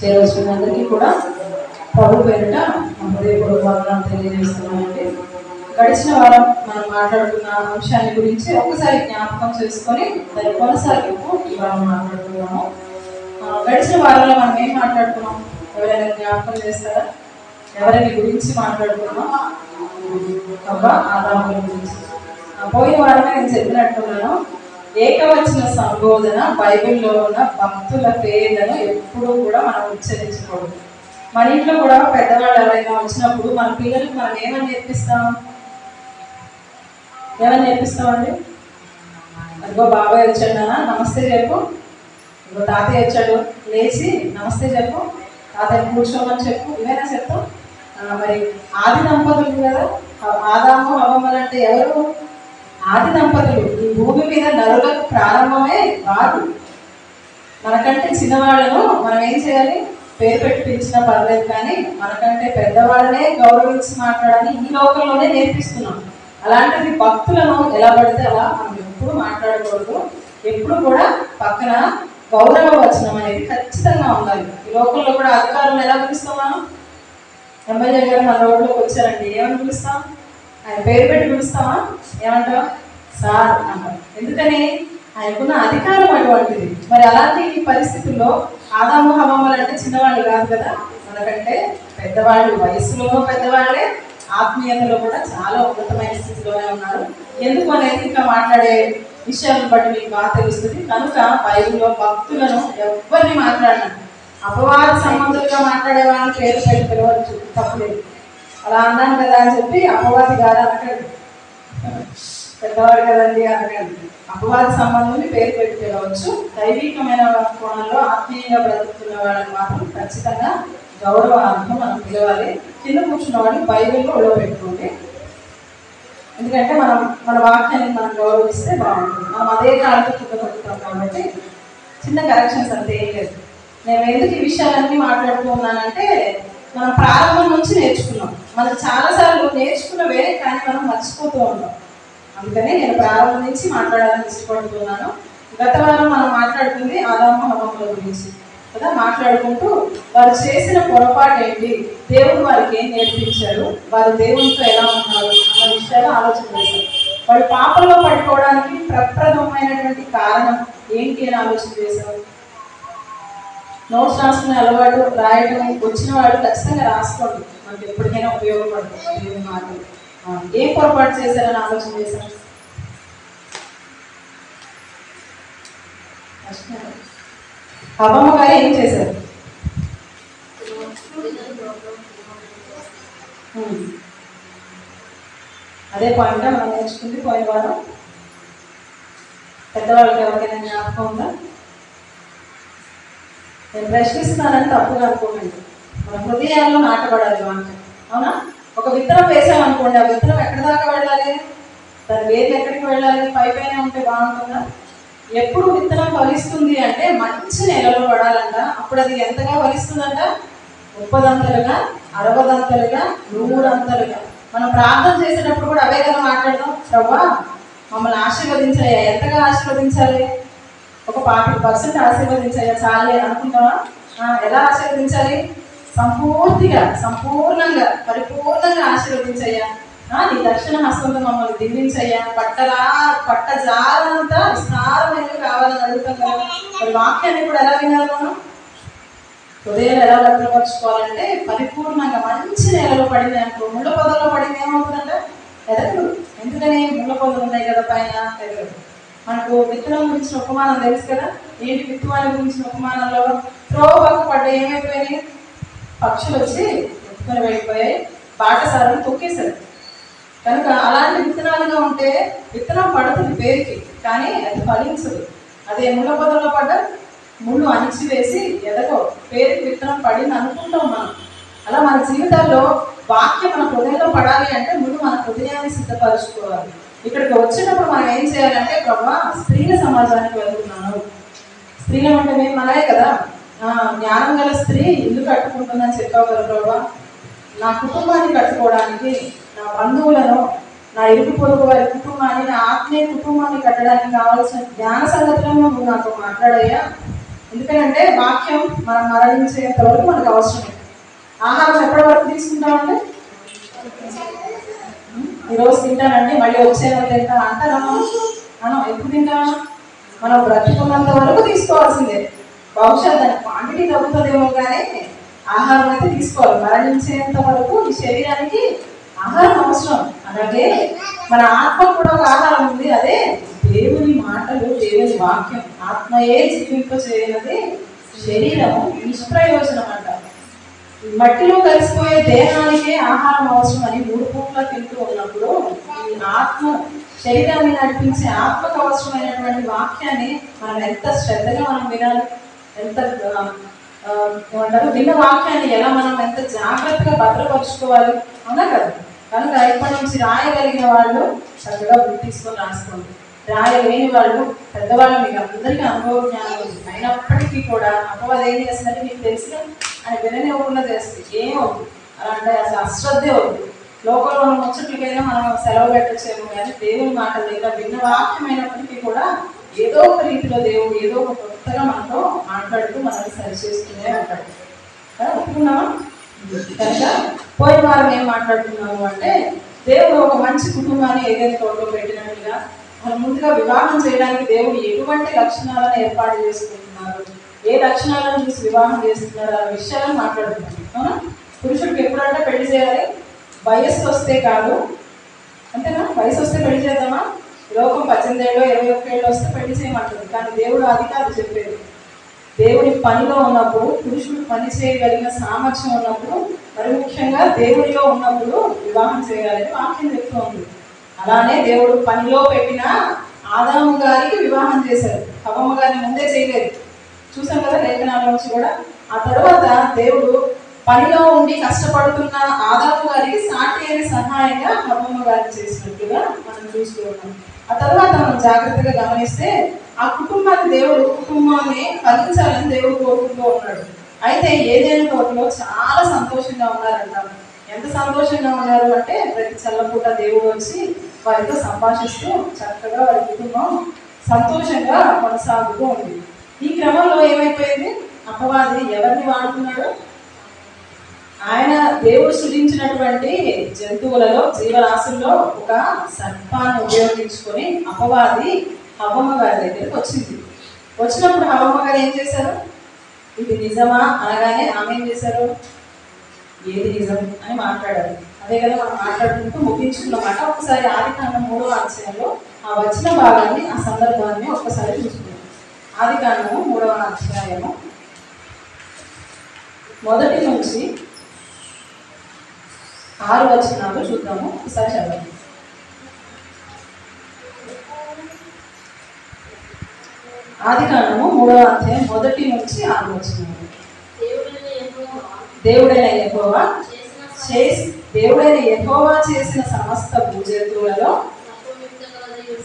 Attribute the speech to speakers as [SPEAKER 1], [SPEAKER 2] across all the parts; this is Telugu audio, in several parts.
[SPEAKER 1] చేరవచ్చిన అందరికీ కూడా ప్రభు పేరిట హృదయపూర్వక వందనాలు తెలియజేస్తున్నామండి. గడిచిన వారం మనం మాట్లాడుకున్న అంశాన్ని గురించి ఒకసారి జ్ఞాపకం చేసుకొని దాని కొనసాగింపు ఈ వారం మాట్లాడుతున్నాము. గడిచిన వారంలో మనం ఏం మాట్లాడుకున్నాం? ఎవరైనా జ్ఞాపకం చేస్తారా? ఎవరిని గురించి మాట్లాడుకున్నాం? ఆదాముల గురించి. పోయిన వారమే నేను చెప్పినట్టున్నాను, ఏకవచన సంబోధన బైబిల్లో ఉన్న భక్తుల పేర్లను ఎప్పుడూ కూడా మనం ఉచ్చరించకూడదు. మన ఇంట్లో కూడా పెద్దవాళ్ళు ఎవరైనా వచ్చినప్పుడు మన పిల్లలకు మనం ఏమని నేర్పిస్తాం? నేర్పిస్తామండి? అదిగో బాబాయ్ వచ్చాడు నాన్న నమస్తే చెప్పు, ఇదిగో తాతయ్య వచ్చాడు లేచి నమస్తే చెప్పు, తాతయ్య కూర్చోమని చెప్పు, ఇవేనా చెప్తాం. మరి ఆది దంపతులు కదా, ఆదాము హవ్వలు అంటే ఎవరు? ఆది దంపతులు. ఈ భూమి మీద నరులకు ప్రారంభమే వారు. మనకంటే చిన్నవాళ్ళను మనం ఏం చేయాలి? పేరు పెట్టి పిలిచినా పర్లేదు, కానీ మనకంటే పెద్దవాళ్ళనే గౌరవించి మాట్లాడాలని ఈ లోకంలోనే నేర్పిస్తున్నాం. అలాంటిది భక్తులను ఎలా పడితే అలా మనం ఎప్పుడు మాట్లాడకూడదు. ఎప్పుడు కూడా పక్కన గౌరవ వచనం అనేది ఖచ్చితంగా ఉండాలి. ఈ లోకంలో కూడా అధికారులను ఎలా పిలుస్తాం? మనం ఎమ్మెల్యే గారు మన రోడ్లోకి వచ్చారండి, ఏమని పిలుస్తాం? ఆయన పేరు పెట్టి పిలుస్తామా? ఏమంటాం? సార్ అంటాం. ఎందుకని? ఆయనకున్న అధికారం అటువంటిది. మరి అలాంటి పరిస్థితుల్లో ఆదాము హవ్వలు అంటే చిన్నవాళ్ళు కాదు కదా, మనకంటే పెద్దవాళ్ళు, వయసులో పెద్దవాళ్ళే, ఆత్మీయతలో కూడా చాలా ఉన్నతమైన స్థితిలోనే ఉన్నారు. ఎందుకు అనేది ఇంకా మాట్లాడే విషయాలను బట్టి మీకు బాగా తెలుస్తుంది. కనుక బైబిల్లో భక్తులను ఎవరిని మాట్లాడినారు, అపవాద సంబంధులుగా మాట్లాడే వాళ్ళని పేరు పెట్టి పిలవచ్చు, తప్పులేదు. అలా అన్నాను కదా అని చెప్పి అపవాది గారు అనకండి, పెద్దవాడు కదండి అనకండి. అపవాద సంబంధుల్ని పేరు పెట్టి పిలవచ్చు. దైవికమైన కోణంలో ఆత్మీయంగా బ్రతుకుతున్న వాళ్ళని మాత్రం ఖచ్చితంగా గౌరవార్థం మనం పిలవాలి. కింద కూర్చున్న వాడిని బైబిల్లో ఒళ్ళో పెట్టుకోండి. ఎందుకంటే మన వాక్యాన్ని మనం గౌరవిస్తే బాగుంటుంది. మనం అదే కాలంలో కింద పడుతున్నాం కాబట్టి చిన్న కరెక్షన్స్ అంతే ఏం లేదు. నేను ఎందుకు ఈ విషయాలన్నీ మాట్లాడుతూ ఉన్నానంటే, మనం ప్రారంభం నుంచి నేర్చుకున్నాం. మనకు చాలాసార్లు నేర్చుకున్నవే కానీ మనం మర్చిపోతూ ఉంటాం. అందుకనే నేను ప్రారంభం నుంచి మాట్లాడాలని ఇష్టపడుతున్నాను. గత వారం మనం మాట్లాడుతుంది ఆదాము హవ్వల గురించి కదా. మాట్లాడుకుంటూ వారు చేసిన పొరపాటు ఏంటి, దేవుడు వారికి ఏం నేర్పించారు, వారు దేవునితో ఎలా ఉన్నారు అన్న విషయాలు ఆలోచన చేశారు. వాడు పాపంలో పడిపోవడానికి ప్రప్రథమైనటువంటి కారణం ఏంటి అని ఆలోచన చేశారు. నోట్స్ రాసుకునే అలవాటు, రాయటం వచ్చిన వాడు ఖచ్చితంగా రాసుకోండి, మనకి ఎప్పటికైనా ఉపయోగపడుతుంది దేవుని మాటలు. ఏం పొరపాటు చేశారని ఆలోచన చేశారు. హవ్వ గారు ఏం చేశారు? అదే పాయింట్ మనం నేర్చుకుంది పోయిన వారం. పెద్దవాళ్ళకి ఎవరికైనా జ్ఞాపకం ఉందా? నేను ప్రశ్నిస్తున్నానని తప్పుగా అనుకోకండి. మన హృదయాల్లో నాటబడాలి వాక్యం, అవునా? ఒక విత్తనం వేసామనుకోండి, ఆ విత్తనం ఎక్కడి దాకా వెళ్ళాలి? దాని వేరు ఎక్కడికి వెళ్ళాలి? పైపైన ఉంటే బాగుంటుందా? ఎప్పుడు విత్తనం ఫలిస్తుంది అంటే మంచి నెలలో పడాలంట. అప్పుడు అది ఎంతగా ఫలిస్తుందంట? 30 అంతలుగా, 60 అంతలుగా, 100 అంతలుగా. మనం ప్రార్థన చేసేటప్పుడు కూడా అవే కదా మాట్లాడదాం. ప్రభువా మమ్మల్ని ఆశీర్వదించాయా? ఎంతగా ఆశీర్వదించాలి? ఒక 40% ఆశీర్వదించాయా చాలే అనుకుంటావా? ఎలా ఆశీర్వదించాలి? సంపూర్ణంగా పరిపూర్ణంగా ఆశీర్వదించయ్యా. నీ దక్షిణ హస్తంతో మమ్మల్ని దివ్వించయ్యా. పట్టజాలంతా విస్తారమైనవి కావాలని అడుగుతాం కదా. మరి వాక్యాన్ని కూడా ఎలా వినాలి? మనం హృదయాలు ఎలా భద్రపరచుకోవాలంటే పరిపూర్ణంగా మంచి నేలలో పడింది అనుకో. ముళ్ళ పొదల్లో పడింది ఏమవుతుందంటే ఎదగదు. ఎందుకని? ముళ్ళ పొదలు ఉన్నాయి కదా పైన, ఎదగదు. మనకు విత్తనం గురించిన ఉపమానం తెలుసు కదా. ఏంటి విత్తనాల గురించిన ఉపమానంలో? త్రోవకు పడ్డ ఏమైపోయినాయి? పక్షులు వచ్చి ఎత్తుకొని వెళ్ళిపోయాయి, బాటసారులు తొక్కేశారు. కనుక అలాంటి విత్తనాలుగా ఉంటే విత్తనం పడుతుంది పేరుకి, కానీ అది ఫలించదు. అదే ముళ్ళ పొదల్లో పడ్డ ముళ్ళు అణిచివేసి ఎదగో, పేరుకి విత్తనం పడింది అనుకుంటాం మనం. అలా మన జీవితాల్లో వాక్యం మన హృదయంలో పడాలి అంటే ముందు మన హృదయాన్ని సిద్ధపరచుకోవాలి. ఇక్కడికి వచ్చినప్పుడు మనం ఏం చేయాలంటే, ప్రభువా స్త్రీల సమాజానికి వెళ్తున్నాను. స్త్రీలు అంటే మేము మనమే కదా. జ్ఞానం గల స్త్రీ ఇల్లు కట్టుకుంటుందని చెప్పావు కదా ప్రభువా. నా కుటుంబాన్ని కట్టుకోవడానికి, నా బంధువులను, నా ఇరుగు పొరుగు వారి కుటుంబాన్ని, నా ఆత్మీయ కుటుంబాన్ని కట్టడానికి కావాల్సిన జ్ఞాన సంగతులను నువ్వు నాతో మాట్లాడయ్యా. ఎందుకంటే వాక్యం మనం మరణించేంత వరకు మనకు అవసరమే. ఆహారం ఎప్పటి వరకు తీసుకుంటామంటే ఈరోజు తింటానండి మళ్ళీ వచ్చేవాళ్ళు తింటా అంటారా? మనం ఎప్పుడు తింటాం? మనం బ్రతుకున్నంత వరకు తీసుకోవాల్సిందే. బహుశా దాని క్వాంటిటీ తగ్గుతుందేమో కానీ ఆహారం అయితే తీసుకోవాలి. మరణించేంత వరకు ఈ శరీరానికి ఆహారం అవసరం. అలాగే మన ఆత్మ కూడా ఒక ఆహారం ఉంది, అదే దేవుని మాటలు, దేవుని వాక్యం. ఆత్మయే జీవింపచేయనది శరీరం నిష్ప్రయోజనం అంట. మట్టిలో కలిసిపోయే దేహానికే ఆహారం అవసరం అని 3 పూట్ల తింటూ ఉన్నప్పుడు ఈ ఆత్మ శరీరాన్ని నడిపించే ఆత్మకు అవసరమైనటువంటి వాక్యాన్ని మనం ఎంత శ్రద్ధగా మనం వినాలి, ఎంత ఏమంటారు విన్న వాక్యాన్ని ఎలా మనం ఎంత జాగ్రత్తగా భద్రపరుచుకోవాలి, అవునా కదా? కనుక ఇప్పటి నుంచి రాయగలిగిన వాళ్ళు చక్కగా బుక్ తీసుకొని రాసుకోండి. రాయలేని వాళ్ళు పెద్దవాళ్ళు మీకు అందరికీ అనుభవ జ్ఞానం అయినప్పటికీ కూడా అపవాదం ఏం చేస్తుందంటే మీకు తెలిసిన అని విననివ్వకుండా చేస్తుంది. ఏమవుతుంది అలా అంటే అసలు అశ్రద్ధే అవుతుంది. లోకంలో ఉన్న ముచ్చట్లకైనా మనం సెలవు పెట్టచ్చేమో కానీ దేవుని మాటలు లేదా విన్న వాక్యమైనప్పటికీ కూడా ఏదో ఒక రీతిలో దేవుడు ఏదో ఒక కొత్తగా మనతో మాట్లాడుతూ మనల్ని సరిచేస్తూనే ఉంటాడు కదా. ఒప్పుకున్నామా? కనుక పోయిన వారం ఏం మాట్లాడుతున్నాము అంటే దేవుడు ఒక మంచి కుటుంబాన్ని ఏదైనా తోటలో పెట్టినట్టుగా మనం ముందుగా వివాహం చేయడానికి దేవుడు ఎటువంటి లక్షణాలను ఏర్పాటు చేసుకుంటున్నారు, ఏ లక్షణాలను చూసి వివాహం చేస్తున్నారు అనే విషయాలను మాట్లాడుతున్నాం. అవునా? పురుషుడికి ఎప్పుడంటే పెళ్లి చేయాలి, వయస్సు వస్తే కాదు, అంతేనా? వయసు వస్తే పెళ్లి చేద్దామా? లోకం 18 ఏళ్ళు 21 ఏళ్ళు వస్తే పెళ్లి చేయమంటుంది. కానీ దేవుడు అది కాదు చెప్పేది. దేవుడి పనిలో ఉన్నప్పుడు, పురుషుడు పని చేయగలిగిన సామర్థ్యం ఉన్నప్పుడు, మరి ముఖ్యంగా దేవుడిలో ఉన్నప్పుడు వివాహం చేయాలని వాక్యం చెప్తూ ఉంది. అలానే దేవుడు పనిలో పెట్టిన ఆదాము గారికి వివాహం చేశారు, హవ్వమ్మ గారిని ముందే చేయలేదు. చూసాం కదా లేఖనాల నుంచి కూడా. ఆ తర్వాత దేవుడు పనిలో ఉండి కష్టపడుతున్న ఆదాము గారికి సాటి అయిన సహాయంగా హవ్వమ్మ గారిని చేసినట్టుగా మనం చూస్తూ ఉన్నాం. ఆ తర్వాత మనం జాగ్రత్తగా గమనిస్తే ఆ కుటుంబాన్ని ఫలించాలని దేవుడు కోరుకుంటూ ఉన్నాడు. అయితే ఏదైనా తోటలో చాలా సంతోషంగా ఉన్నారంట. ఎంత సంతోషంగా ఉన్నారు అంటే ప్రతి చల్లపూట దేవుడు వచ్చి వారితో సంభాషిస్తూ చక్కగా వారి కుటుంబం సంతోషంగా కొనసాగుతూ ఉంది. ఈ క్రమంలో ఏమైపోయింది? అపవాది ఎవరిని వాడుతున్నాడు? ఆయన దేవుడు సృజించినటువంటి జంతువులలో జీవరాశుల్లో ఒక సర్పాన్ని ఉపయోగించుకొని అపవాది హవ్వమ్మ గారి దగ్గరికి వచ్చింది. వచ్చినప్పుడు హవ్వమ్మ గారు ఏం చేశారు? ఇది నిజమా అనగానే ఆమె ఏం చేశారు? ఏది నిజం అని మాట్లాడారు. అదే కదా మనం మాట్లాడుకుంటూ ముగించుకున్నమాట. ఒకసారి ఆదికాండం 3వ అధ్యాయంలో ఆ వచ్చిన భాగాన్ని, ఆ సందర్భాన్ని ఒక్కసారి చూసుకున్నాం. ఆదికాండము 3వ అధ్యాయము 1 నుంచి 6 వచనాలు చూద్దాము. ఒకసారి చదవండి. ఆదికాండము 3వ అధ్యాయం 1 నుంచి 6 వచనాలు. దేవుడైన యెహోవా చేసిన సమస్త భూజంతువులలో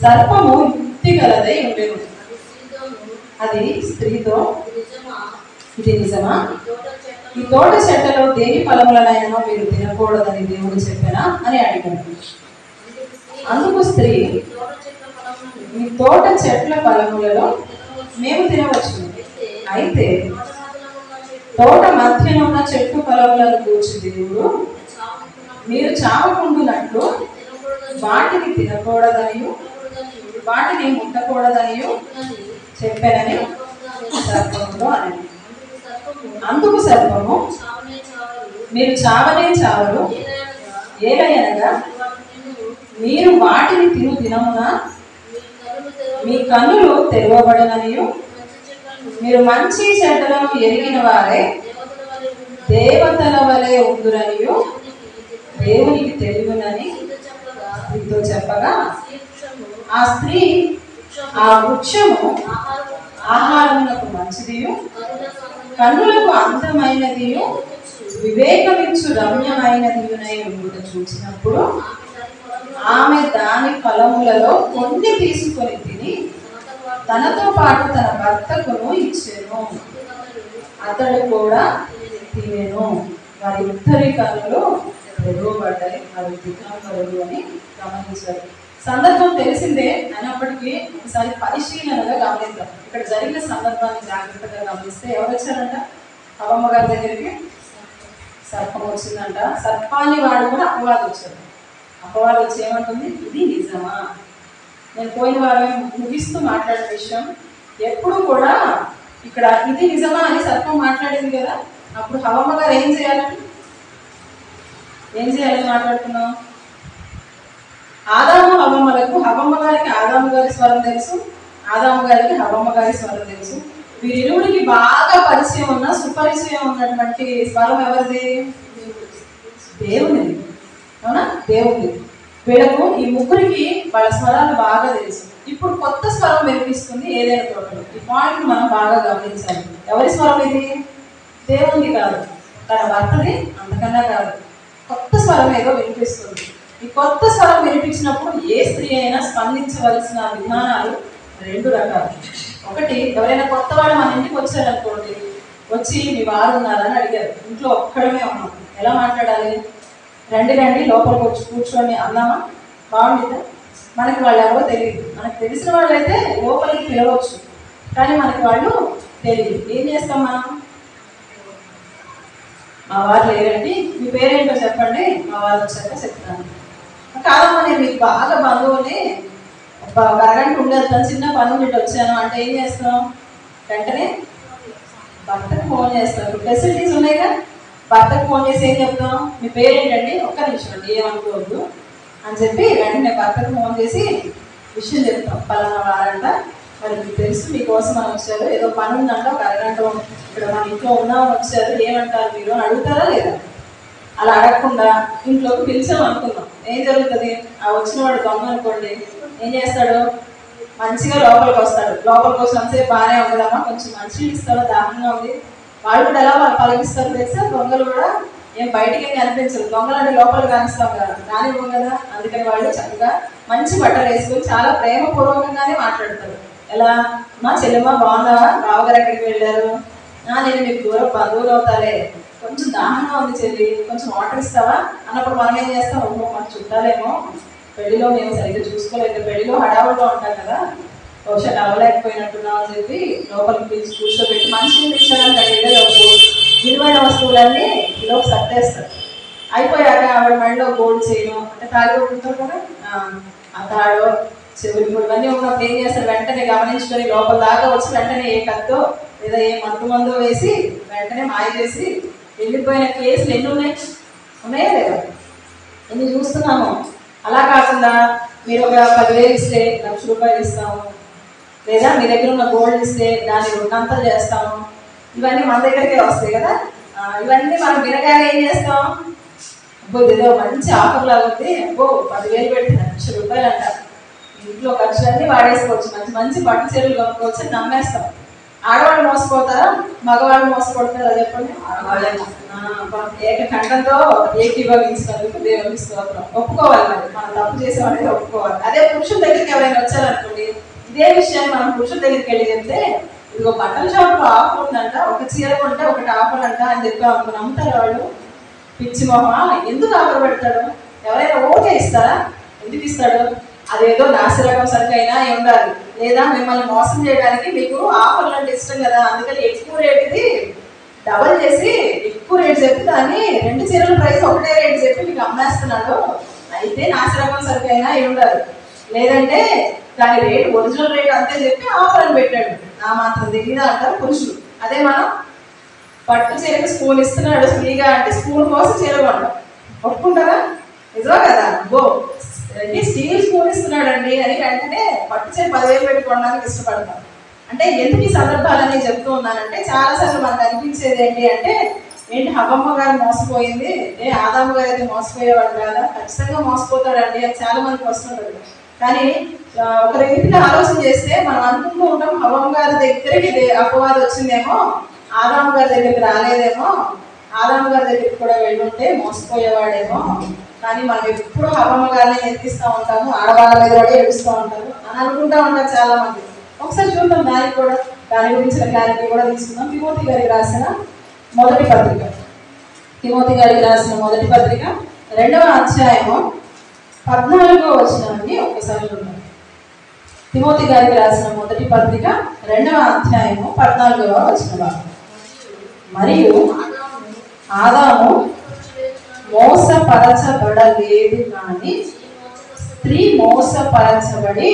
[SPEAKER 1] సర్పము యుక్తి గలదై ఉండేది. అది స్త్రీతో, ఇది నిజమా? ఈ తోట చెట్టలో దేని ఫలములనైనా మీరు తినకూడదని దేవుడు చెప్పానా అని అడిగాడు. అందుకు స్త్రీ, ఈ తోట చెట్ల ఫలములలో మేము తినవచ్చు, అయితే తోట మధ్యన ఉన్న చెట్టు ఫలములను కూర్చి దేవుడు మీరు చావకుండునట్లు వాటిని తినకూడదనియు వాటిని ముట్టకూడదనియు చెప్పానని సర్పముతో అని. అందుకు సర్పము, మీరు చావనే చావరు, ఏలయనగా మీరు వాటిని తిను దినమున మీ కన్నులు తెరవబడననియు మీరు మంచి చెడ్డలను ఎరిగిన వారే దేవతల వలె ఉందురనియు దేవునికి తెలియనని స్త్రీతో చెప్పగా, ఆ స్త్రీ ఆ వృక్షము ఆహారములకు మంచిదియు కన్నులకు అందమైనదియు వివేకమిచ్చు రమ్యమైనదియునై ఉండుట చూసినప్పుడు ఆమె దాని ఫలములలో కొన్ని తీసుకొని తిని తనతో పాటు తన భర్తకును ఇచ్చెను. అతడు కూడా తినెను. వారి ఇద్దరి కన్నులు తెరవబడ్డాయి, వారి దిగంబరులు అని గమనించారు. సందర్భం తెలిసిందే అయినప్పటికీ ఒకసారి పరిశీలనగా గమనిద్దాం. ఇక్కడ జరిగిన సందర్భాన్ని జాగ్రత్తగా గమనిస్తే ఎవరు వచ్చారంట? హవ్వమ్మ గారి దగ్గరికి సర్పం వచ్చిందంట. సర్పాన్ని వాడుకుని అపవాది వచ్చాడు. అపవాది వచ్చి ఏమంటుంది? ఇది నిజమా? నేను పోయిన వారం ముగిస్తూ మాట్లాడిన విషయం, ఎప్పుడు కూడా ఇక్కడ ఇది నిజమా అని సర్పం మాట్లాడింది కదా. అప్పుడు హవ్వమ్మ గారు ఏం చేయాలని మాట్లాడుతున్నాం? ఆదాము హవ్వమ్మలకు, హవ్వమ్మ గారికి ఆదాము గారి స్వరం తెలుసు, ఆదాము గారికి హవ్వమ్మ గారి స్వరం తెలుసు. వీరిరువురికి బాగా పరిచయం ఉన్న, సుపరిచయం ఉన్నటువంటి స్వరం ఎవరిది? దేవునిది. అవునా? దేవుడిది. వీళ్ళకు ఈ ముగ్గురికి వాళ్ళ స్వరాలు బాగా తెలుసు. ఇప్పుడు కొత్త స్వరం వినిపిస్తుంది ఏదైనా తోటలో. ఈ పాయింట్ మనం బాగా గమనించాలి. ఎవరి స్వరం ఇది? దేవునిది కాదు, తన భర్తది, అంతకన్నా కాదు. కొత్త స్వరం ఏదో వినిపిస్తుంది. ఈ కొత్త స్వరం వినిపించినప్పుడు ఏ స్త్రీ అయినా స్పందించవలసిన విధానాలు రెండు రకాలు. ఒకటి, ఎవరైనా కొత్త వాళ్ళు మన ఇంటికి వచ్చారనుకోండి, వచ్చి మీ వారు ఉన్నారని అడిగారు, ఇంట్లో ఒక్కడమే ఉన్నాం, ఎలా మాట్లాడాలి? రండి రండి లోపలికి వచ్చి కూర్చొని అన్నామా? బాగుంటుందా? మనకి వాళ్ళు ఎవరో తెలియదు. మనకు తెలిసిన వాళ్ళు అయితే లోపలికి పిలవచ్చు, కానీ మనకి వాళ్ళు తెలియదు. ఏం చేస్తాం మనం? మా వారు లేరండి, మీ పేరేంటో చెప్పండి, మా వారు వచ్చాక చెప్తాను. కాదమ్మా, నేను మీకు బాగా బంధువుని, ఒక అరగంట ఉండేస్తాను, చిన్న పని నుండి వచ్చాను అంటే ఏం చేస్తాం? వెంటనే భర్తకు ఫోన్ చేస్తాం. ఇప్పుడు ఫెసిలిటీస్ ఉన్నాయిగా, భర్తకు ఫోన్ చేసి ఏం చెప్తాం? మీ పేరేంటండి, ఒక్క నిమిషం అండి, ఏమనుకోవద్దు అని చెప్పి వెంటనే భర్తకు ఫోన్ చేసి విషయం చెప్తాం. పలానా వారంట, మరి మీకు తెలుసు, మీకోసం అని వచ్చారు, ఏదో పని ఉందంట, ఒక అరగంట ఇక్కడ మన ఇంట్లో ఉన్నామని వచ్చారు, ఏమంటారు మీరు అని అడుగుతారా లేదా? అలా అడగకుండా ఇంట్లోకి పిలిచాం అనుకుందాం, ఏం జరుగుతుంది? ఆ వచ్చిన వాడు దొంగ అనుకోండి, ఏం చేస్తాడు? మంచిగా లోపలికి వస్తాడు. లోపలికి వచ్చినంతసేపు బాగానే ఉండదమ్మా, కొంచెం మంచిగా ఇస్తాడు, దారుణంగా ఉంది. వాళ్ళు కూడా ఎలా వాళ్ళు పలికిస్తారు తెలుసా? దొంగలు కూడా ఏం బయటికి ఏం కనిపించరు. దొంగలు అంటే లోపలికి కానిస్తాం కదా, రానివ్వం కదా. అందుకని వాళ్ళు చక్కగా మంచి బట్టలు వేసుకొని చాలా ప్రేమపూర్వకంగానే మాట్లాడతారు. ఎలా? మా చెల్లెమ్మ బాగున్నావా? బావగారు ఎక్కడికి వెళ్ళారు? నేను మీకు దూరం బంధువులు అవుతాలే, కొంచెం దాహంగా ఉంది చెల్లి, కొంచెం వాటర్ ఇస్తావా అన్నప్పుడు మనం ఏం చేస్తాం? మాకు చుట్టాలేమో, పెళ్లిలో మేము సరిగ్గా చూసుకోలేదు, పెళ్లిలో హడావుల్లో ఉంటాం కదా, బహుశా నవ్వలేకపోయినట్టున్నాం అని చెప్పి లోపలికి పిలిచి కూర్చోబెట్టి మంచిగా ఇచ్చడానికి అడిగేది విలువైన వస్తువులన్నీ ఈలోపు సర్దేస్తారు. అయిపోయాక ఆవిడ మళ్ళీ గోల్డ్ చేయడం అంటే తాళి కొట్టుకుంటారు కదా, ఆ తాడో చెవులు ఇవన్నీ ఉన్నప్పుడు ఏం చేస్తారు? వెంటనే గమనించుకొని లోపల దాకా వచ్చి వెంటనే ఏ కత్తో లేదా ఏ మందు వేసి వెంటనే మాయ చేసి వెళ్ళిపోయిన కేసులు ఎన్ని ఉన్నాయా లేదా? ఎన్ని చూస్తున్నాము. అలా కాకుండా మీరు ఒక 10,000 ఇస్తే ₹1,00,000 ఇస్తాము, లేదా మీ దగ్గర ఉన్న గోల్డ్ ఇస్తే దాన్ని 2 చేస్తాము. ఇవన్నీ మన దగ్గరికే వస్తాయి కదా. ఇవన్నీ మనం వినగానే ఏం చేస్తాం? అబ్బో ఏదో మంచి ఆఫర్ లాగా ఉంది, అబ్బో 10,000 పెట్టి ₹1,00,000 అంట, ఇంట్లో ఖర్చులన్నీ వాడేసుకోవచ్చు, మంచి మంచి పట్టు చీరలు కొనుక్కోవచ్చు అని నమ్మేస్తాం. ఆడవాళ్ళు మోసపోతారా, మగవాళ్ళు మోసపోతారా చెప్పండి? ఏకఖండంతో ఏకీభవించినందుకు దేవునికి స్తోత్రం. ఒప్పుకోవాలి, మరి మనం తప్పు చేసేవాళ్ళకి ఒప్పుకోవాలి. అదే పురుషుల దగ్గరికి ఎవరైనా వచ్చారనుకోండి, ఇదే విషయాన్ని మనం పురుషుల దగ్గరికి వెళ్ళి చెప్తే, ఇదిగో బట్టల షాప్లో ఆఫర్ ఉందంట, ఒక చీర కొంటే ఒకటి ఆఫర్ అంట అని చెప్పి అనుకుని నమ్ముతారు వాళ్ళు. పిచ్చి మొహ, ఎందుకు ఆఫర్ పెడతాడు? ఎవరైనా ఓకే ఇస్తారా? ఎందుకు ఇస్తాడు? అదేదో నాసిరకం సరికైనా ఉండాలి, లేదా మిమ్మల్ని మోసం చేయడానికి మీకు ఆఫర్లు అంటే ఇష్టం కదా, అందుకని ఎక్కువ రేటుది డబల్ చేసి ఎక్కువ రేటు చెప్పి దాన్ని 2 చీరల ప్రైస్ ఒకటే రేటు చెప్పి మీకు అమ్మేస్తున్నాడు. అయితే నాసిరకం సరికైనా ఉండాలి, లేదంటే దాని రేటు ఒరిజినల్ రేట్ అంతే చెప్పి ఆఫర్ అని పెట్టాడు. నా మాత్రం తెలియదా అంటారు పురుషులు. అదే మనం పట్టు చీరకు స్పూన్ ఇస్తున్నాడు ఫ్రీగా అంటే స్పూన్ కోసం చీర కొనడం ఒప్పుకుంటారా? నిజమా కదా? స్టీల్ స్పూన్ ఇస్తున్నాడండి అని వెంటనే పట్టు చీర 10,000 పెట్టి కొనడానికి ఇష్టపడతాం. అంటే ఎందుకు ఈ సందర్భాలని చెప్తూ ఉన్నానంటే, చాలాసార్లు మనకు అనిపించేది ఏంటి అంటే, ఏంటి హవ్వమ్మ గారు మోసపోయింది, ఆదాము గారు అయితే మోసపోయేవాడు కదా, ఖచ్చితంగా మోసపోతాడండి అని చాలా మందికి వస్తుంటుంది. కానీ ఒక రీతిలో ఆలోచన చేస్తే మనం అనుకుంటూ ఉంటాం, హవ్వమ్మ గారి దగ్గరికి అపవాదం వచ్చిందేమో, ఆదాము గారి దగ్గరికి రాలేదేమో, ఆదాము గారి దగ్గరికి కూడా వెళ్ళుంటే మోసపోయేవాడేమో. కానీ మనం ఎప్పుడు హవ్వమ్మ గారిని ఎత్తిస్తూ ఉంటాము, ఆడవాళ్ళ మీద కూడా ఏడుస్తూ ఉంటారు అని అనుకుంటూ ఉంటారు చాలా మంది. ఒకసారి చూద్దాం, దాని గురించిన క్లారిటీ కూడా తీసుకుందాం. తిమోతి గారికి రాసిన మొదటి పత్రిక 2వ అధ్యాయము 14వ వచనాన్ని ఒక్కసారి చూడండి. తిమోతి గారికి రాసిన మొదటి పత్రిక 2వ అధ్యాయము 14వ వచనం. మరియు ఆదాము మోసపరచబడలేదు కానీ స్త్రీ మోసపరచబడి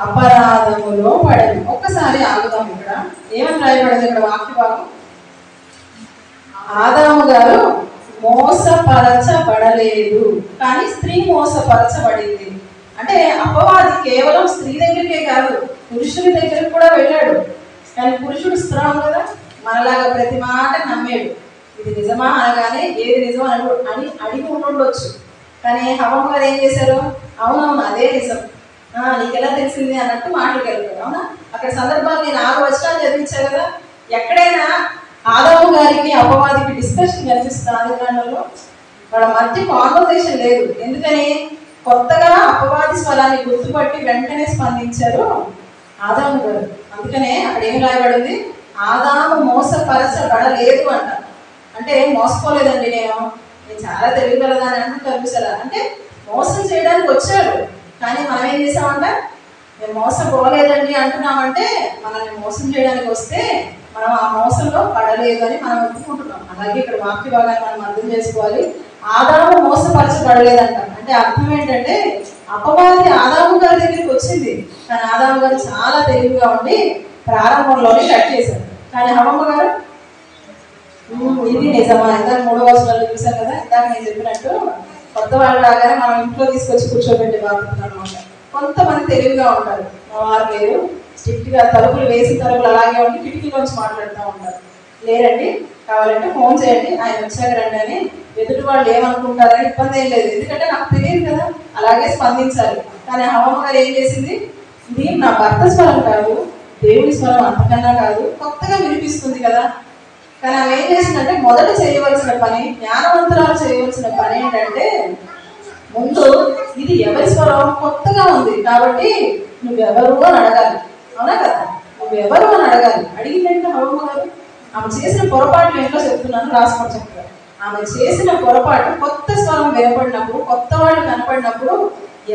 [SPEAKER 1] అపరాధములో పడదు. ఒక్కసారి ఆగుదాం. ఇక్కడ ఏమని రాయబడింది? ఇక్కడ వాక్య భాగం, ఆదాము గారు మోసపరచబడలేదు కానీ స్త్రీ మోసపరచబడింది. అంటే అపవాది కేవలం స్త్రీ దగ్గరికే కాదు, పురుషుడి దగ్గరికి కూడా వెళ్ళాడు. కానీ పురుషుడు స్త్రాం కదా, మనలాగా ప్రతి మాట నమ్మేడు. ఇది నిజమా అనగానే ఏది నిజం అని అడిగి ఉండొచ్చు. కానీ హవ్వ గారు ఏం చేశారు? అవునవును అదే నిజం, నీకెలా తెలిసింది అన్నట్టు మాట్లాడగలుగుతారు. అవునా? అక్కడ సందర్భాలు నేను 6 వచనాలు చదివించాను కదా. ఎక్కడైనా ఆదాము గారికి అపవాదికి డిస్కషన్ కనిపిస్తుంది. ఆదికాండంలో వాళ్ళ మధ్య కాన్వర్సేషన్ లేదు. ఎందుకని? కొత్తగా అపవాది స్వరాన్ని గుర్తుపట్టి వెంటనే స్పందించారు ఆదాము గారు. అందుకనే అక్కడ ఏం రాయబడింది? ఆదాము మోసపరచబడలేదు అంట. అంటే మోసపోలేదండి, నేను చాలా తెలియగలదని అంటారు చూసారా. అంటే మోసం చేయడానికి వచ్చాడు, కానీ మనం ఏం చేసామంట? మేము మోసపోలేదండి అంటున్నామంటే మనల్ని మోసం చేయడానికి వస్తే మనం ఆ మోసంలో పడలేదు అని మనం ఒప్పుకుంటున్నాం. అలాగే ఇక్కడ వాక్య భాగాన్ని మనం అర్థం చేసుకోవాలి. ఆదాము మోసపరచబడలేదంట. అంటే అర్థం ఏంటంటే అపవాది ఆదాము గారి దగ్గరికి వచ్చింది, కానీ ఆదాము గారు చాలా తెలివిగా ఉండి ప్రారంభంలోనే కట్ చేశారు. కానీ హవ్వ గారు ఇది నిజమా? ఇందాక 3వ వచనంలో చూసాం కదా. ఇందాక నేను చెప్పినట్టు కొత్త వాళ్ళు రాగానే మనం ఇంట్లో తీసుకొచ్చి కూర్చోబెట్టి బాగుంటున్నాం అనమాట. కొంతమంది తెలివిగా ఉంటారు, మా వారు లేరు, స్ట్రిక్ట్ గా తలుపులు వేసి తలుపులు అలాగే ఉండి కిటికీలోంచి మాట్లాడుతూ ఉంటారు. లేరండి, కావాలంటే ఫోన్ చేయండి, ఆయన వచ్చాక రండి అని. ఎదుటి వాళ్ళు ఏమనుకుంటారని ఇబ్బంది ఏం లేదు, ఎందుకంటే నాకు తెలియదు కదా, అలాగే స్పందించాలి. కానీ హవ్వ గారు ఏం చేసింది? ఇది నా భర్త స్వరం కాదు, దేవుడి స్వరం అంతకన్నా కాదు, కొత్తగా వినిపిస్తుంది కదా. కానీ ఆమె ఏం చేసిందంటే మొదట చేయవలసిన పని, జ్ఞానవంతురాలు చేయవలసిన పని ఏంటంటే ముందు ఇది ఎవరి స్వరం కొత్తగా ఉంది కాబట్టి నువ్వెవరు అని అడగాలి. అవునా కదా? నువ్వెవరు అని అడగాలి. అడిగిందంటే హవ్వ గారు ఆమె చేసిన పొరపాట్లు ఏంటో చెప్తున్నాను, రాసుకోండి చక్కగా. ఆమె చేసిన పొరపాటు కొత్త స్వరం వినపడినప్పుడు, కొత్త వాళ్ళు కనపడినప్పుడు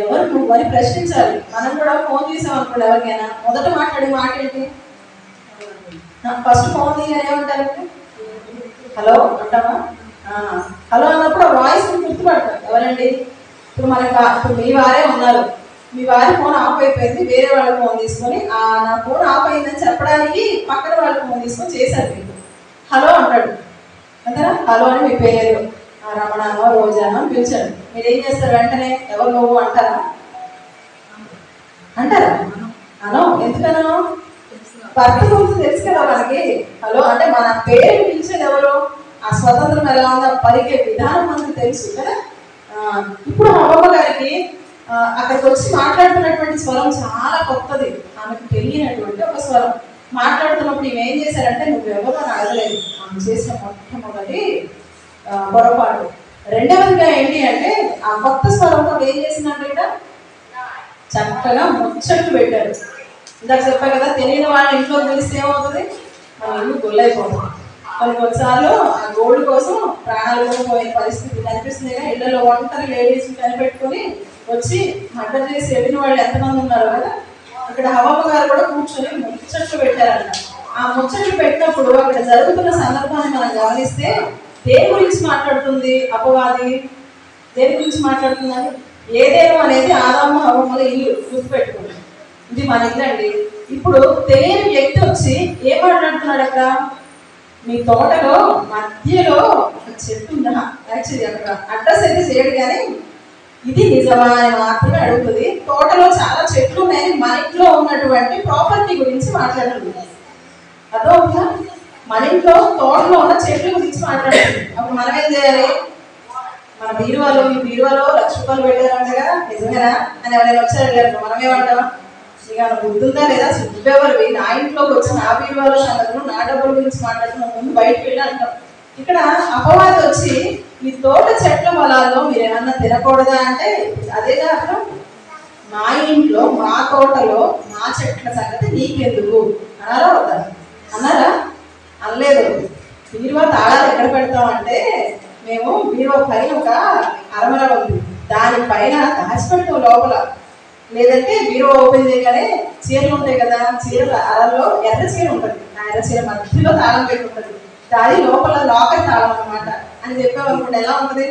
[SPEAKER 1] ఎవరు నువ్వు అని ప్రశ్నించాలి. మనం కూడా ఫోన్ చేసాం అనుకోండి, ఎవరికైనా మొదట మాట్లాడే మాట ఏంటి? ఫస్ట్ ఫోన్ తీయగానే ఏమంటారంటే హలో అంటామా? హలో అన్నప్పుడు ఆ వాయిస్ గుర్తుపడతారు. ఎవరండి? ఇప్పుడు ఇప్పుడు మీ వారే ఉన్నారు, మీ వారి ఫోన్ ఆఫ్ అయిపోయింది, వేరే వాళ్ళ ఫోన్ తీసుకొని నా ఫోన్ ఆఫ్ అయిందని చెప్పడానికి పక్కన వాళ్ళ ఫోన్ తీసుకొని చేశారు. మీకు హలో అంటాడు అంటారా? హలో అని మీ పేరు రమణానో రోజానో అని పిలిచాడు. మీరు ఏం చేస్తారు? వెంటనే ఎవరు నువ్వు అంటారా? అంటారా? అనో. ఎందుకనో? భర్త గురించి తెలుసు కదా మనకి. హలో అంటే మన పేరు పిలిచేది ఎవరు? ఆ స్వతంత్రం ఎలా ఉందో పలికే విధానం మనకు తెలుసు కదా. ఇప్పుడు హవ్వ గారికి అక్కడికి వచ్చి మాట్లాడుతున్నటువంటి స్వరం చాలా కొత్తది, ఆమెకు తెలియనటువంటి ఒక స్వరం. మాట్లాడుతున్నప్పుడు ఇవి ఏం చేశారంటే నువ్వెవరో అని అడగలేదు. ఆమె చేసిన మొట్టమొదటి పొరపాటు. రెండవదిగా ఏంటి అంటే ఆ కొత్త స్వరంతో ఏం చేసిందంటే ఇక్కడ చక్కగా ముచ్చట్లు పెట్టారు. ఇందాక చెప్పా కదా, తెలియని వాళ్ళ ఇంట్లో తెలిస్తే ఏమవుతుంది? మన ఇల్లు గొల్లైపోతుంది. కొన్నిసార్లు ఆ గోల్డ్ కోసం ప్రాణాలు కూడా పోయిన పరిస్థితి కనిపిస్తుంది. ఇళ్లలో ఒంటరి లేడీస్ కనిపెట్టుకుని వచ్చి మర్డర్ చేసి వెళ్ళిన వాళ్ళు ఎంతమంది ఉన్నారు కదా. ఇక్కడ హవ్వ గారు కూడా కూర్చొని ముచ్చట్లు పెట్టారంట. ఆ ముచ్చట్లు పెట్టినప్పుడు అక్కడ జరుగుతున్న సందర్భాన్ని మనం గమనిస్తే దేని గురించి మాట్లాడుతుంది అపవాది? దేని గురించి మాట్లాడుతుందని? ఏదేమో అనేది ఆదాము హవ్వల ఇల్లు, గుర్తుపెట్టుకోండి. ఇది మన ఇల్లు అండి. ఇప్పుడు తెలియని వ్యక్తి వచ్చి ఏం మాట్లాడుతున్నాడు? అక్కడ మీ తోటలో మధ్యలో ఒక చెట్టు ఉందా? యాక్చువల్లీ అక్కడ అడ్రస్ అయితే చేయడు, కానీ ఇది నిజమా అని మాత్రమే అడుగుతుంది. తోటలో చాలా చెట్లు ఉన్నాయి, మన ఇంట్లో ఉన్నటువంటి ప్రాపర్టీ గురించి మాట్లాడుతుంది. అదొక మన ఇంట్లో తోటలో ఉన్న చెట్ల గురించి మాట్లాడుతుంది. అప్పుడు మనం ఏం చేయాలి? మన బీరువాలో, మీ బీరువాలో ₹1,00,000 పెట్టారంట కదా, నిజమేనా అని ఎవరైనా వచ్చారు, మనం ఏమంటాం? ఇక గుర్తుందా లేదా? సుబ్బెవరివి నా ఇంట్లోకి వచ్చి నా బీరువాలో సంగతులు, నా డబ్బుల గురించి మాట్లాడుతున్న ముందు బయటకు వెళ్ళి అంటాం. ఇక్కడ అపవాది వచ్చి మీ తోట చెట్ల పొలాల్లో మీరు ఏమన్నా తినకూడదా అంటే అదేగా అర్థం. మా ఇంట్లో, మా తోటలో, మా చెట్ల సంగతి నీకెందుకు అన్నారా వద్దా? అన్నారా? అనలేదు. బీరువా తాళాలు ఎక్కడ పెడతామంటే మేము బీరువా పైన ఒక అరమర ఉంది, దానిపైన దాచిపెడతావు లోపల. లేదంటే బీరో ఓపెన్ చేయగానే చీరలు ఉంటాయి కదా, చీరల అరల్లో ఎర్ర చీర ఉంటుంది, ఆ ఎర్ర చీర మధ్యలో తాళం పెట్టి ఉంటుంది, దాని లోపల లాకర్ తాళం అనమాట అని చెప్పామనుకోండి ఎలా ఉంటుంది?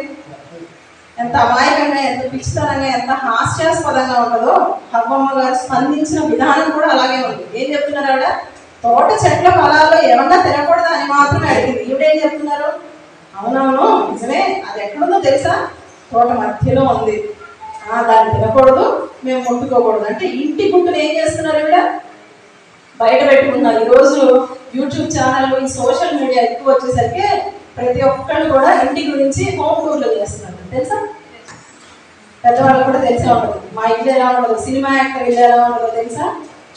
[SPEAKER 1] ఎంత అమాయకంగా, ఎంత పిచ్చితనంగా, ఎంత హాస్యాస్పదంగా ఉంటుందో. హవ్వమ్మ గారు స్పందించిన విధానం కూడా అలాగే ఉంది. ఏం చెప్తున్నారు ఆవిడ? తోట చెట్ల ఫలాల్లో ఏమన్నా తినకూడదు అని మాత్రమే అడిగింది. ఈవిడేం చెప్తున్నారు? అవునవును నిజమే, అది ఎక్కడుందో తెలుసా? తోట మధ్యలో ఉంది, దాన్ని తినకూడదు, మేము ముట్టుకోకూడదు. అంటే ఇంటి గుట్టును ఏం చేస్తున్నారు ఈవిడ? బయట పెట్టుకున్నారు. ఈరోజు యూట్యూబ్ ఛానల్, ఈ సోషల్ మీడియా ఎక్కువ వచ్చేసరికి ప్రతి ఒక్కళ్ళు కూడా ఇంటి గురించి హోమ్ టూర్లు చేస్తున్నారు. తెలుసా? పెద్దవాళ్ళు కూడా తెలిసే ఉంటుంది. మా ఇల్లు ఎలా ఉండదు, సినిమా యాక్టర్ ఇల్లు ఎలా ఉండదో తెలుసా?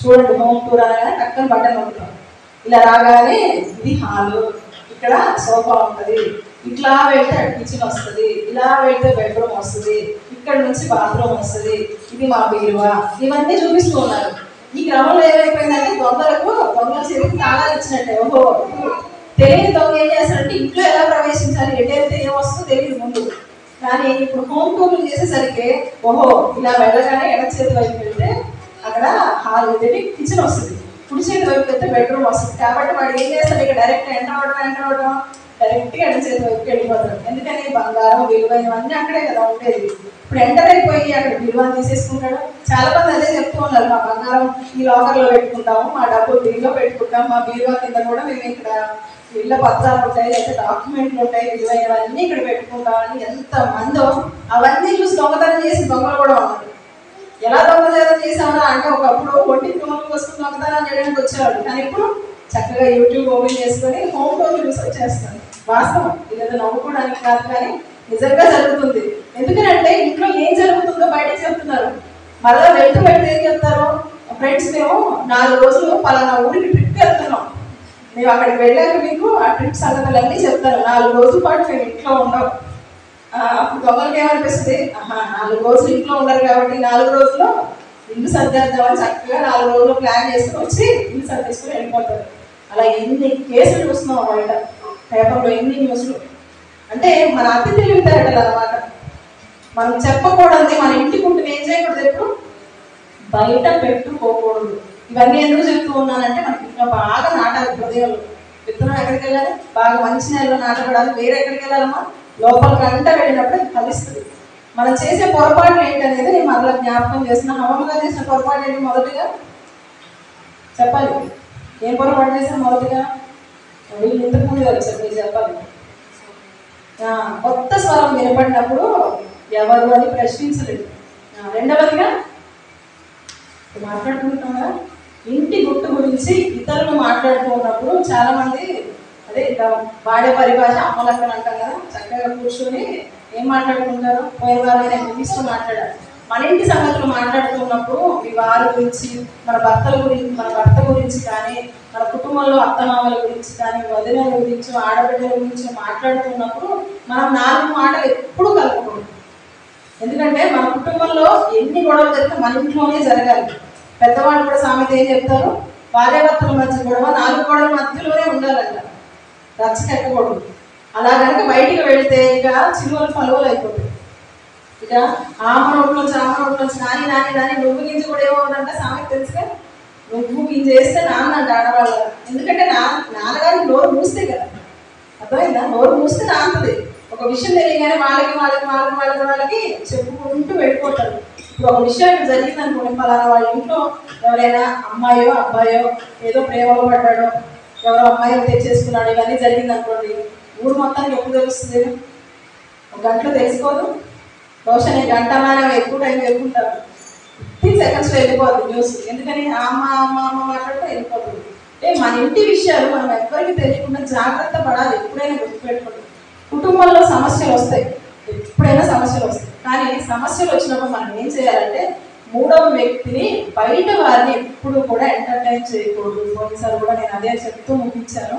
[SPEAKER 1] చూడండి, హోమ్ టూర్ అనగానే పక్కన బట్టలు ఉంటుంది. ఇలా రాగానే ఇది హాలు, ఇక్కడ సోఫా ఉంటుంది, ఇట్లా వెళ్తే కిచెన్ వస్తుంది, ఇలా వెళ్తే బెడ్రూమ్ వస్తుంది, ఇక్కడ నుంచి బాత్రూమ్ వస్తుంది, ఇది మా బీరువా, ఇవన్నీ చూపిస్తూ ఉన్నారు. ఈ క్రమంలో ఏమైపోయిందంటే దొంగల చేతికి తాళాలు ఇచ్చినట్టే. ఓహో, తెలియని దొంగ ఏం చేస్తారంటే ఇంట్లో ఎలా ప్రవేశించాలి, ఎటైతే ఏం వస్తుందో తెలియదు ముందు. కానీ ఇప్పుడు హోమ్ టూర్లు చేసేసరికి ఓహో, ఇలా వెళ్ళగానే ఎడ చేతి వైపు వెళ్తే అక్కడ హాల్ వెళ్ళి కిచెన్ వస్తుంది, కుడి చేతి వైపు వెళ్తే బెడ్రూమ్ వస్తుంది. కాబట్టి వాడు ఏం చేస్తాడు, ఇక డైరెక్ట్ ఎంటర్ అవడం డైరెక్ట్గా ఎడ చేతి వైపుకి వెళ్ళిపోతాడు. ఎందుకని బంగారం విలువైనవన్నీ అక్కడే కదా ఉండేది. ఇప్పుడు ఎంటర్ అయిపోయి అక్కడ విలువని తీసేసుకుంటాడు. చాలా మంది అదే చెప్తూ ఉన్నారు, మా బంగారం ఈ లాకర్లో పెట్టుకుంటాము, మా డబ్బులు దీనిలో పెట్టుకుంటాం, మా బీరువా కింద కూడా మేము ఇక్కడ ఇళ్ళ పత్రాలు ఉంటాయి, లేకపోతే డాక్యుమెంట్లు ఉంటాయి, విలువైనవన్నీ ఇక్కడ పెట్టుకుంటామని ఎంత మందో. అవన్నీ చూసి దొంగతనం చేసి దొంగలు కూడా ఉన్నారు. ఎలా దొంగతనం చేసామా అంటే ఒకప్పుడు ఒంటికి నోట్లు వస్తుంది దొంగతనం చేయడానికి వచ్చేవాడు, కానీ ఇప్పుడు చక్కగా యూట్యూబ్ ఓపెన్ చేసుకొని హోమ్ టూర్ చూసి వచ్చేస్తాను. వాస్తవం, ఇదేదో నవ్వుకోవడానికి కాదు, కానీ నిజంగా జరుగుతుంది. ఎందుకంటే ఇంట్లో ఏం జరుగుతుందో బయట చెప్తున్నారు. మళ్ళీ వెళ్తూ ఏం చెప్తారు, ఫ్రెండ్స్ మేము 4 రోజులు పలానా ఊరికి ట్రిప్ వెళ్తున్నాం, మేము అక్కడికి వెళ్ళాక మీకు ఆ ట్రిప్ సంగతులన్నీ చెప్తారు. 4 రోజుల పాటు మేము ఇంట్లో ఉండవు. అప్పుడు దొంగలకి ఏమనిపిస్తుంది, 4 రోజులు ఇంట్లో ఉండరు కాబట్టి 4 రోజుల్లో ఇల్లు సర్దేద్దామని చక్కగా 4 రోజులు ప్లాన్ చేసుకుని వచ్చి ఇల్లు సర్దేసుకుని వెళ్ళిపోతారు. అలా ఎన్ని కేసులు చూస్తున్నాం బయట, పేపర్లో ఎన్ని న్యూస్లు. అంటే మన అతి తెలివితేటలు అన్నమాట. మనం చెప్పకూడదు, మన ఇంటి గుట్టుని ఏం చేయకూడదు, ఎప్పుడు బయట పెట్టుకోకూడదు. ఇవన్నీ ఎందుకు చెప్తూ ఉన్నానంటే మనకి ఇంకా బాగా నాటాలి హృదయంలో. విత్తనం ఎక్కడికి వెళ్ళాలి, బాగా మంచి నెలలో నాటపడాలి. వేరే ఎక్కడికి వెళ్ళాలమ్మా, లోపలికి అంతా వెళ్ళినప్పుడు ఫలిస్తుంది. మనం చేసే పొరపాట్లు ఏంటనేది నేను మరలా జ్ఞాపకం చేస్తున్నాను. హవమ్మ గారు చేసిన పొరపాటు ఏంటి? మొదటిగా చెప్పాలి, ఏం పొరపాటు చేసిన మొదటిగా? వీళ్ళు ఇంతకుముందు వచ్చారు, మీరు చెప్పాలి. కొత్త స్వరం వినపడినప్పుడు ఎవరు అని ప్రశ్నించలేదు. రెండవదిగా మాట్లాడుకుంటున్నాం కదా, ఇంటి గుట్టు గురించి ఇతరులు మాట్లాడుతూ ఉన్నప్పుడు చాలా మంది అదే వాడే పరిభాష అమ్మలక్కని అంటాం కదా, చక్కగా కూర్చొని ఏం మాట్లాడుకుంటారు, పోయిన వారైనా ముగిస్తూ మాట్లాడారు. మన ఇంటి సంగతులు మాట్లాడుతున్నప్పుడు మీ వారి గురించి, మన భర్త గురించి కానీ, మన కుటుంబంలో అత్తమామల గురించి కానీ, వదినల గురించి, ఆడబిడ్డల గురించి మాట్లాడుతున్నప్పుడు మనం 4 మాటలు ఎప్పుడూ కలుపుకోండి. ఎందుకంటే మన కుటుంబంలో ఎన్ని గొడవలు జరిగితే మన ఇంట్లోనే జరగాలి. పెద్దవాళ్ళు కూడా సామెత ఏం చెప్తారు, భార్యాభర్తల మధ్య గొడవ 4 గోడల మధ్యలోనే ఉండాలంట, రచ్చకెక్కకూడదు. అలా కనుక బయటికి వెళితే ఇక చిలువలు పలువలు అయిపోతాయి. ఇక ఆమ నోట్లోంచి నాని నాని నాని నువ్వు గింజ కూడా ఏమవుతుందంటే సామెత తెలుసుగా, నువ్వు గింజ వేస్తే నాన్న అంట ఆడవాళ్ళ. ఎందుకంటే నాన్నగారికి నోరు మూస్తే కదా, అర్థమైందా? నోరు మూస్తే నాన్నది. ఒక విషయం తెలియగానే వాళ్ళకి చెప్పుకుంటూ వెళ్ళిపోతారు. ఇప్పుడు ఒక విషయం జరిగింది అనుకోండి, పలానా వాళ్ళ ఇంట్లో ఎవరైనా అమ్మాయో అబ్బాయో ఏదో ప్రేమలో పడ్డాడో, ఎవరో అమ్మాయిని తెచ్చేసుకున్నాడు, ఇవన్నీ జరిగింది అనుకోండి, ఊరు మొత్తానికి ఎప్పుడు తెలుస్తుంది? 1 గంటలో తెలుసుకోదు. బహుశా నేను గంటలానే ఎక్కువ టైం చెప్పుకుంటారు, 15 సెకండ్స్లో వెళ్ళిపోతుంది న్యూస్. ఎందుకని అమ్మ మాట్లాడితే వెళ్ళిపోతుంది. మన ఇంటి విషయాలు మనం ఎవరికి తెలియకుండా జాగ్రత్త పడాలి. ఎప్పుడైనా గుర్తుపెట్టుకోండి, కుటుంబంలో సమస్యలు వస్తాయి, ఎప్పుడైనా సమస్యలు వస్తాయి. కానీ సమస్యలు వచ్చినప్పుడు మనం ఏం చేయాలంటే, 3వ వ్యక్తిని, బయట వారిని ఎప్పుడు కూడా ఎంటర్టైన్ చేయకూడదు. కొన్నిసారి కూడా నేను అదే చెప్తూ ముగించాను.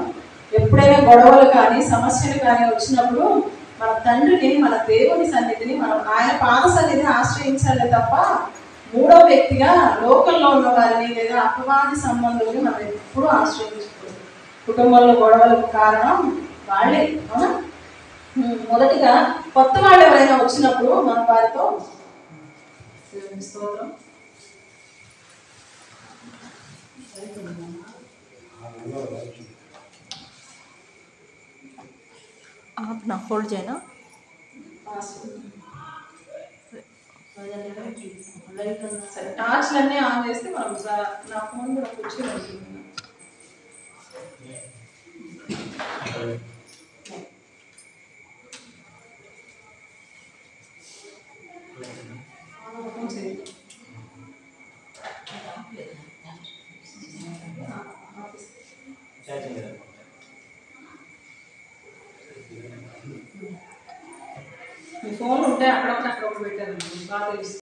[SPEAKER 1] ఎప్పుడైనా గొడవలు కానీ సమస్యలు కానీ వచ్చినప్పుడు మన తండ్రిని, మన దేవుని సన్నిధిని, మనం ఆయన పాద సన్నిధిని ఆశ్రయించాలి తప్ప 3వ వ్యక్తిగా లోకంలో ఉన్న వారిని లేదా అపవాది సంబంధుల్ని మనం ఎప్పుడూ ఆశ్రయించకూడదు. కుటుంబంలో గొడవలకు కారణం వాళ్ళే, అవునా? మొదటిగా కొత్త వాళ్ళు ఎవరైనా వచ్చినప్పుడు మన వారితో స్తోత్రం.
[SPEAKER 2] आप ना होल्ड చేయనా
[SPEAKER 1] సరే టార్చ్లన్నీ ఆన్ చేస్తే మనం నా ఫోన్ కూడా కూర్చొని ఉంటుంది. మీ ఫోన్ ఉంటే అక్కడొకటి పెట్టారు బాగా తెలుసు.